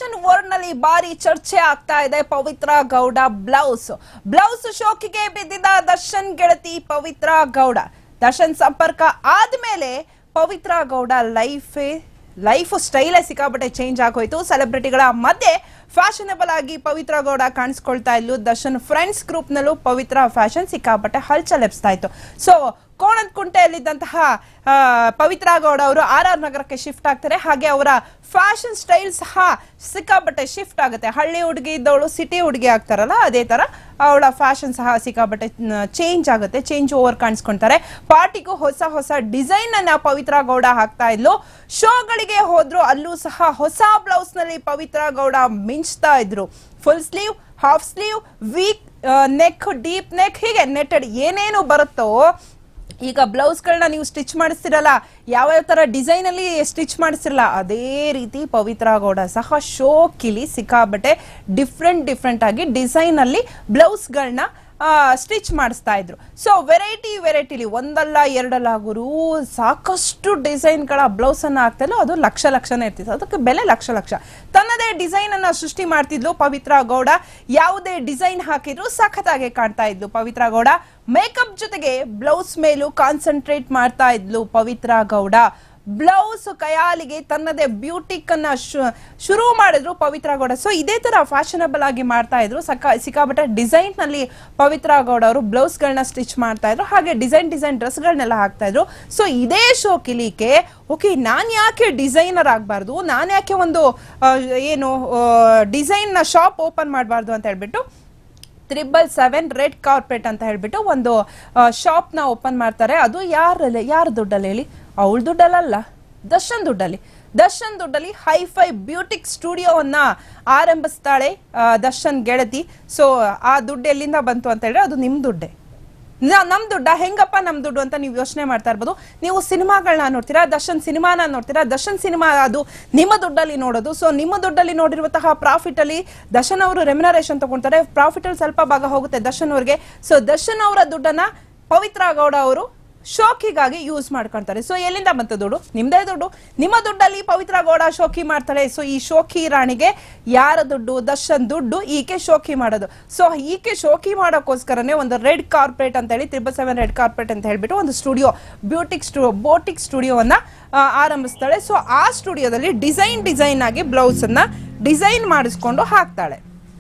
Fashion world ನಲ್ಲಿ ಬಾರಿ ಚರ್ಚೆ ಆಗ್ತಾ ಇದೆ ಪವಿತ್ರ ಗೌಡ ಬ್ಲೌಸ್ ಶೋಕಿಗೆ ಬಿದ್ದಿದ್ದ ದರ್ಶನ್ ಗೆಳತಿ ಪವಿತ್ರ ಗೌಡ. ದರ್ಶನ್ ಸಂಪರ್ಕ ಆದ್ಮೇಲೆ ಪವಿತ್ರ ಗೌಡ ಲೈಫ್ ಸ್ಟೈಲೇ ಸಿಕ್ಕಾಪಟ್ಟೆ ಚೇಂಜ್ ಆಗೋಯ್ತು. ಸೆಲೆಬ್ರಿಟಿಗಳ ಮಧ್ಯೆ ಫ್ಯಾಷನಬಲ್ ಆಗಿ ಪವಿತ್ರ ಗೌಡ ಕಾಣಿಸ್ಕೊಳ್ತಾ ಇದ್ಲು. ದರ್ಶನ್ ಫ್ರೆಂಡ್ಸ್ ಗ್ರೂಪ್ ನಲ್ಲೂ ಪವಿತ್ರ ಫ್ಯಾಷನ್ ಸಿಕ್ಕಾಪಟ್ಟೆ ಹಲ್ಚಲ್ ಎಬ್ಸ್ತಾ ಇತ್ತು. ಸೊ ಕೋಣನಕುಂಟೆಯಲ್ಲಿದ್ದಂತಹ ಪವಿತ್ರ ಗೌಡ ಅವರು ಆರ್ ನಗರಕ್ಕೆ ಶಿಫ್ಟ್ ಆಗ್ತಾರೆ. ಹಾಗೆ ಅವರ ಫ್ಯಾಷನ್ ಸ್ಟೈಲ್ ಸಹ ಸಿಕ್ಕಾಪಟ್ಟೆ ಶಿಫ್ಟ್ ಆಗುತ್ತೆ. ಹಳ್ಳಿ ಹುಡುಗಿ ಇದ್ದವಳು ಸಿಟಿ ಹುಡುಗಿ ಆಗ್ತಾರಲ್ಲ, ಅದೇ ತರ ಅವಳ ಫ್ಯಾಷನ್ ಸಹ ಸಿಕ್ಕಾಪಟ್ಟೆ ಚೇಂಜ್ ಆಗುತ್ತೆ, ಚೇಂಜ್ ಓವರ್ ಕಾಣಿಸ್ಕೊಂತಾರೆ. ಪಾರ್ಟಿಗೂ ಹೊಸ ಡಿಸೈನ್ ಅನ್ನ ಪವಿತ್ರ ಗೌಡ ಹಾಕ್ತಾ ಇದ್ಲು. ಶೋಗಳಿಗೆ ಹೋದ್ರು, ಅಲ್ಲೂ ಸಹ ಹೊಸ ಬ್ಲೌಸ್ ನಲ್ಲಿ ಪವಿತ್ರ ಗೌಡ ಮಿಂಚ್ತಾ ಇದ್ರು. Full sleeve, half sleeve, V neck, deep neck, ಹೀಗೆ ನೆಟ್ಟೆಡ್ ಏನೇನು ಬರುತ್ತೋ. ಈಗ ಬ್ಲೌಸ್ಗಳನ್ನ ನೀವು ಸ್ಟಿಚ್ ಮಾಡಿಸ್ತಿರಲ್ಲ, ಯಾವ ತರ ಡಿಸೈನ್ ಅಲ್ಲಿ ಸ್ಟಿಚ್ ಮಾಡಿಸ್ತಿರಲ್ಲ, ಅದೇ ರೀತಿ ಪವಿತ್ರ ಗೌಡ ಸಹ ಶೋಕಿಲಿ ಸಿಕ್ಕಾಬಟ್ಟೆ ಡಿಫ್ರೆಂಟ್ ಆಗಿ ಡಿಸೈನ್ ಅಲ್ಲಿ ಬ್ಲೌಸ್ಗಳನ್ನ ಸ್ಟಿಚ್ ಮಾಡಿಸ್ತಾ ಇದ್ರು. ಸೊ ವೆರೈಟಿಲಿ ಒಂದಲ್ಲ ಎರಡಲ್ಲ ಗುರು ಸಾಕಷ್ಟು ಡಿಸೈನ್ಗಳ ಬ್ಲೌಸ್ ಅನ್ನ ಹಾಕ್ತಾ ಇದ್ಲು. ಅದು ಲಕ್ಷನೇ ಇರ್ತಿತ್ತು, ಅದಕ್ಕೆ ಬೆಲೆ ಲಕ್ಷ. ತನ್ನದೇ ಡಿಸೈನ್ ಅನ್ನ ಸೃಷ್ಟಿ ಮಾಡ್ತಿದ್ಲು ಪವಿತ್ರ ಗೌಡ. ಯಾವುದೇ ಡಿಸೈನ್ ಹಾಕಿದ್ರು ಸಖತ್ತಾಗಿ ಕಾಣ್ತಾ ಇದ್ಲು ಪವಿತ್ರ ಗೌಡ. ಮೇಕಪ್ ಜೊತೆಗೆ ಬ್ಲೌಸ್ ಮೇಲೂ ಕಾನ್ಸಂಟ್ರೇಟ್ ಮಾಡ್ತಾ ಇದ್ಲು ಪವಿತ್ರ ಗೌಡ. ಬ್ಲೌಸ್ ಕಯಾಲಿಗೆ ತನ್ನದೇ ಬ್ಯೂಟಿಕ್ ಅನ್ನ ಶುರು ಮಾಡಿದ್ರು ಪವಿತ್ರ ಗೌಡ. ಸೊ ಇದೇ ತರ ಫ್ಯಾಷನಬಲ್ ಆಗಿ ಮಾಡ್ತಾ ಇದ್ರು. ಸಿಕ್ಕಾಪಟ್ಟೆ ಡಿಸೈನ್ ನಲ್ಲಿ ಪವಿತ್ರ ಗೌಡ ಅವರು ಬ್ಲೌಸ್ ಗಳನ್ನ ಸ್ಟಿಚ್ ಮಾಡ್ತಾ ಇದ್ರು. ಹಾಗೆ ಡಿಸೈನ್ ಡ್ರೆಸ್ ಗಳನ್ನೆಲ್ಲ ಹಾಕ್ತಾ ಇದ್ರು. ಸೊ ಇದೇ ಶೋ ಕಿಲಿಕೆ ಓಕೆ, ನಾನ್ ಯಾಕೆ ಡಿಸೈನರ್ ಆಗ್ಬಾರ್ದು, ನಾನ್ ಯಾಕೆ ಒಂದು ಡಿಸೈನ್ ನ ಶಾಪ್ ಓಪನ್ ಮಾಡಬಾರ್ದು ಅಂತ ಹೇಳ್ಬಿಟ್ಟು 777 ರೆಡ್ ಕಾರ್ಪೆಟ್ ಅಂತ ಹೇಳ್ಬಿಟ್ಟು ಒಂದು ಶಾಪ್ ನ ಓಪನ್ ಮಾಡ್ತಾರೆ. ಅದು ಯಾರ ದುಡ್ಡಲ್ಲಿ ಹೇಳಿ? ಅವಳ ದುಡ್ಡಲ್ಲ, ದರ್ಶನ್ ದುಡ್ಡಲ್ಲಿ ಹೈಫೈ ಬ್ಯೂಟಿಕ್ ಸ್ಟುಡಿಯೋವನ್ನ ಆರಂಭಿಸ್ತಾಳೆ ದರ್ಶನ್ ಗೆಳತಿ. ಸೊ ಆ ದುಡ್ಡು ಎಲ್ಲಿಂದ ಬಂತು ಅಂತ ಹೇಳಿದ್ರೆ ಅದು ನಿಮ್ ದುಡ್ಡೇ. ನಮ್ ದುಡ್ಡ ಹೆಂಗಪ್ಪ ನಮ್ ದುಡ್ಡು ಅಂತ ನೀವು ಯೋಚನೆ ಮಾಡ್ತಾ ಇರ್ಬೋದು. ನೀವು ಸಿನಿಮಾಗಳನ್ನ ನೋಡ್ತೀರಾ, ದರ್ಶನ್ ಸಿನಿಮಾನ ನೋಡ್ತೀರಾ, ದರ್ಶನ್ ಸಿನಿಮಾ ಅದು ನಿಮ್ಮ ದುಡ್ಡಲ್ಲಿ ನೋಡೋದು. ಸೊ ನಿಮ್ಮ ದುಡ್ಡಲ್ಲಿ ನೋಡಿರುವಂತಹ ಪ್ರಾಫಿಟ್ ಅಲ್ಲಿ ದರ್ಶನ್ ಅವರು ರೆಮ್ಯುನರೇಷನ್ ತಗೊಂತಾರೆ. ಪ್ರಾಫಿಟ್ ಅಲ್ಲಿ ಸ್ವಲ್ಪ ಭಾಗ ಹೋಗುತ್ತೆ ದರ್ಶನ್ ಅವ್ರಿಗೆ. ಸೊ ದರ್ಶನ್ ಅವರ ದುಡ್ಡನ್ನ ಪವಿತ್ರ ಗೌಡ ಅವರು ಶೋಕಿಗಾಗಿ ಯೂಸ್ ಮಾಡ್ಕೊಂತಾರೆ. ಸೊ ಎಲ್ಲಿಂದ ಬಂತ ದುಡ್ಡು? ನಿಮ್ದೇ ದುಡ್ಡು. ನಿಮ್ಮ ದುಡ್ಡಲ್ಲಿ ಪವಿತ್ರ ಗೌಡ ಶೋಕಿ ಮಾಡ್ತಾಳೆ. ಸೊ ಈ ಶೋಕಿ ರಾಣಿಗೆ ಯಾರ ದುಡ್ಡು? ದರ್ಶನ್ ದುಡ್ಡು. ಈಕೆ ಶೋಕಿ ಮಾಡೋದು. ಸೊ ಈಕೆ ಶೋಕಿ ಮಾಡೋಕ್ಕೋಸ್ಕರನೇ ಒಂದು ರೆಡ್ ಕಾರ್ಪೆಟ್ ಅಂತ ಹೇಳಿ 777 ರೆಡ್ ಕಾರ್ಪೆಟ್ ಅಂತ ಹೇಳ್ಬಿಟ್ಟು ಒಂದು ಸ್ಟುಡಿಯೋ, ಬೋಟಿಕ್ ಸ್ಟುಡಿಯೋವನ್ನ ಆರಂಭಿಸ್ತಾಳೆ. ಸೊ ಆ ಸ್ಟುಡಿಯೋದಲ್ಲಿ ಡಿಸೈನ್ ಆಗಿ ಬ್ಲೌಸ್ ಅನ್ನ ಡಿಸೈನ್ ಮಾಡಿಸ್ಕೊಂಡು ಹಾಕ್ತಾಳೆ.